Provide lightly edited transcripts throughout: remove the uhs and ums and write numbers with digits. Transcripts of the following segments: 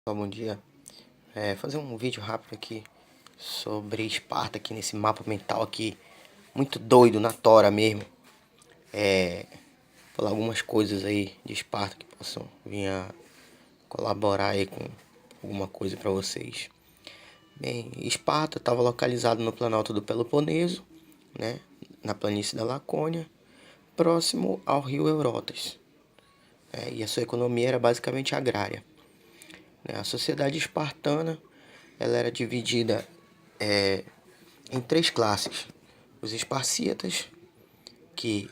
Bom dia. Fazer um vídeo rápido aqui sobre Esparta aqui nesse mapa mental aqui, muito doido, na tora mesmo. Falar algumas coisas aí de Esparta que possam vir a colaborar aí com alguma coisa para vocês. Bem, Esparta estava localizado no planalto do Peloponeso, né, na planície da Lacônia, próximo ao rio Eurotas. E a sua economia era basicamente agrária. A sociedade espartana ela era dividida em três classes. Os esparciatas, que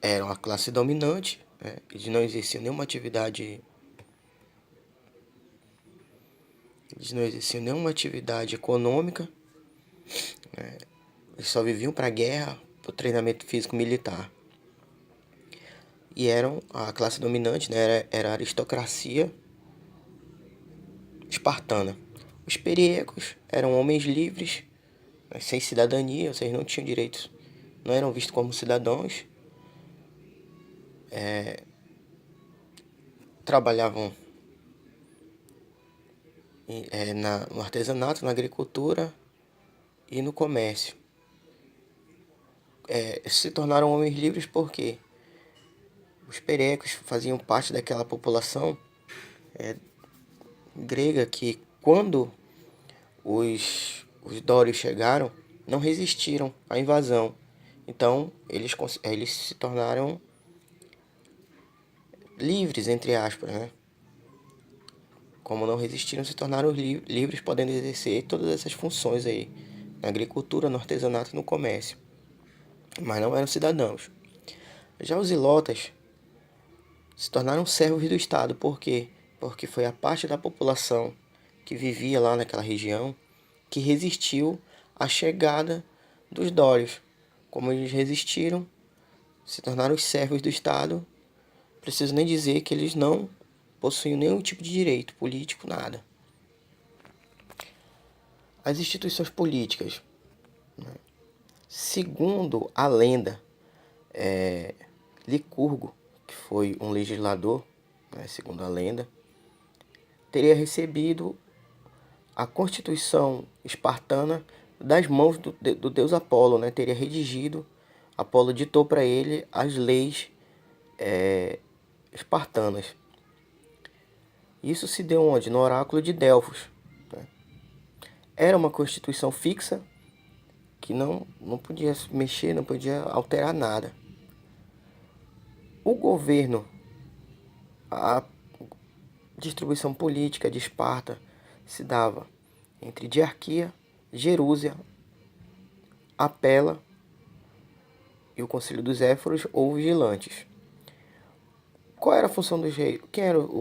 eram a classe dominante, eles não exerciam nenhuma atividade. Eles não exerciam nenhuma atividade econômica, eles só viviam para a guerra, para o treinamento físico militar. E eram a classe dominante, né, era a aristocracia espartana. Os periecos eram homens livres, sem cidadania, ou seja, não tinham direitos, não eram vistos como cidadãos, trabalhavam no artesanato, na agricultura e no comércio. Se tornaram homens livres porque os perecos faziam parte daquela população grega que, quando os dórios chegaram, não resistiram à invasão. Então, eles se tornaram livres, entre aspas, né? Como não resistiram, se tornaram livres, podendo exercer todas essas funções aí, na agricultura, no artesanato e no comércio. Mas não eram cidadãos. Já os ilotas se tornaram servos do Estado. Por quê? Porque foi a parte da população que vivia lá naquela região que resistiu à chegada dos dórios. Como eles resistiram, se tornaram os servos do Estado. Preciso nem dizer que eles não possuíam nenhum tipo de direito político, nada. As instituições políticas, segundo a lenda, Licurgo, que foi um legislador, segundo a lenda, teria recebido a constituição espartana das mãos do deus Apolo, né? Teria redigido, Apolo ditou para ele as leis espartanas. Isso se deu onde? No oráculo de Delfos. Era uma constituição fixa que não podia mexer, não podia alterar nada. O governo, a distribuição política de Esparta se dava entre Diarquia, Jerúsia, Apela e o Conselho dos Éforos ou Vigilantes. Qual era a função dos reis? O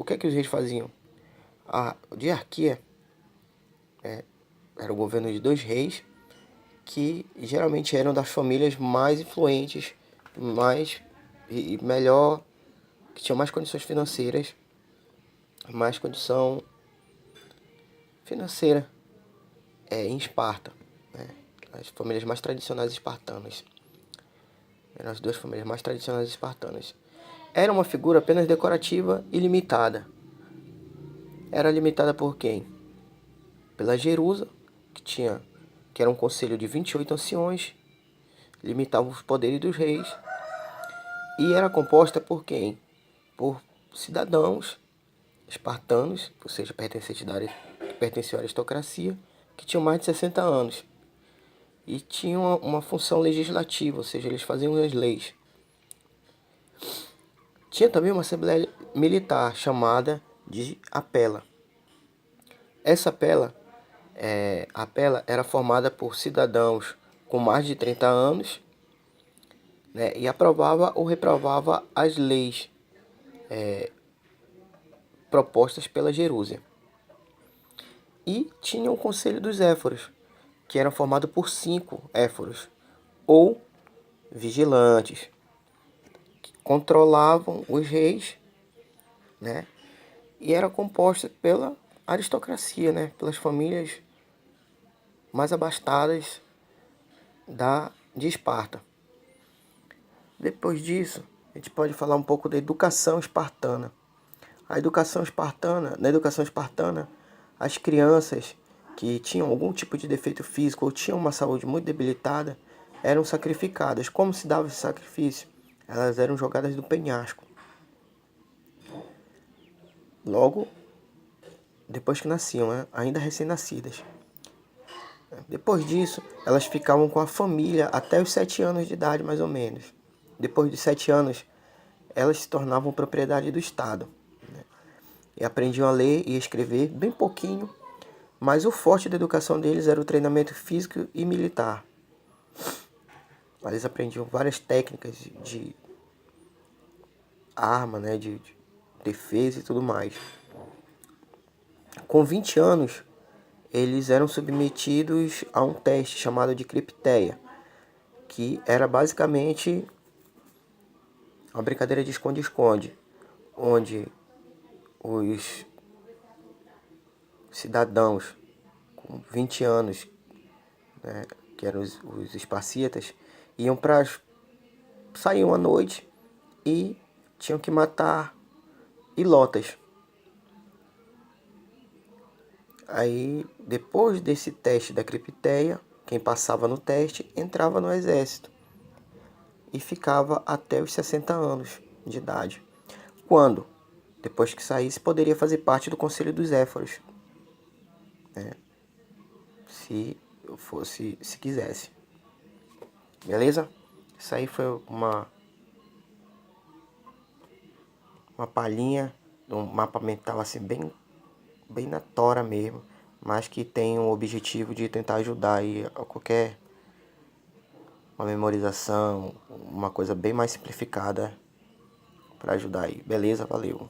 que é que os reis faziam? A Diarquia era o governo de dois reis que geralmente eram das famílias mais influentes, mais e melhor, que tinham mais condições financeiras, mais condição financeira em Esparta. As famílias mais tradicionais espartanas. Eram as duas famílias mais tradicionais espartanas. Era uma figura apenas decorativa e limitada. Era limitada por quem? Pela Jerusa, que era um conselho de 28 anciões, limitava os poderes dos reis, e era composta por quem? Por cidadãos espartanos, ou seja, pertenciam à aristocracia, que tinham mais de 60 anos. E tinham uma função legislativa, ou seja, eles faziam as leis. Tinha também uma assembleia militar chamada de Apela. Essa Apela era formada por cidadãos com mais de 30 anos, né, e aprovava ou reprovava as leis propostas pela Jerúsia. E tinha o Conselho dos Éforos, que era formado por 5 éforos, ou vigilantes, que controlavam os reis, né? E era composta pela aristocracia, né? Pelas famílias mais abastadas de Esparta. Depois disso, a gente pode falar um pouco da educação espartana. Na educação espartana, as crianças que tinham algum tipo de defeito físico ou tinham uma saúde muito debilitada eram sacrificadas. Como se dava esse sacrifício? Elas eram jogadas do penhasco. Logo, depois que nasciam, né? Ainda recém-nascidas. Depois disso, elas ficavam com a família até os 7 anos de idade, mais ou menos. Depois dos 7 anos, elas se tornavam propriedade do Estado. E aprendiam a ler e escrever bem pouquinho, mas o forte da educação deles era o treinamento físico e militar. Eles aprendiam várias técnicas de arma, né, de defesa e tudo mais. Com 20 anos, eles eram submetidos a um teste chamado de cripteia, que era basicamente uma brincadeira de esconde-esconde, onde os cidadãos com 20 anos, né, que eram os esparciatas, saíam à noite e tinham que matar ilotas. Aí, depois desse teste da cripteia, quem passava no teste entrava no exército e ficava até os 60 anos de idade. Quando, depois que saísse, poderia fazer parte do Conselho dos Éforos, né? Se quisesse. Beleza? Isso aí foi uma palhinha de um mapa mental assim bem na tora mesmo, mas que tem o objetivo de tentar ajudar aí a qualquer uma memorização, uma coisa bem mais simplificada para ajudar aí. Beleza? Valeu.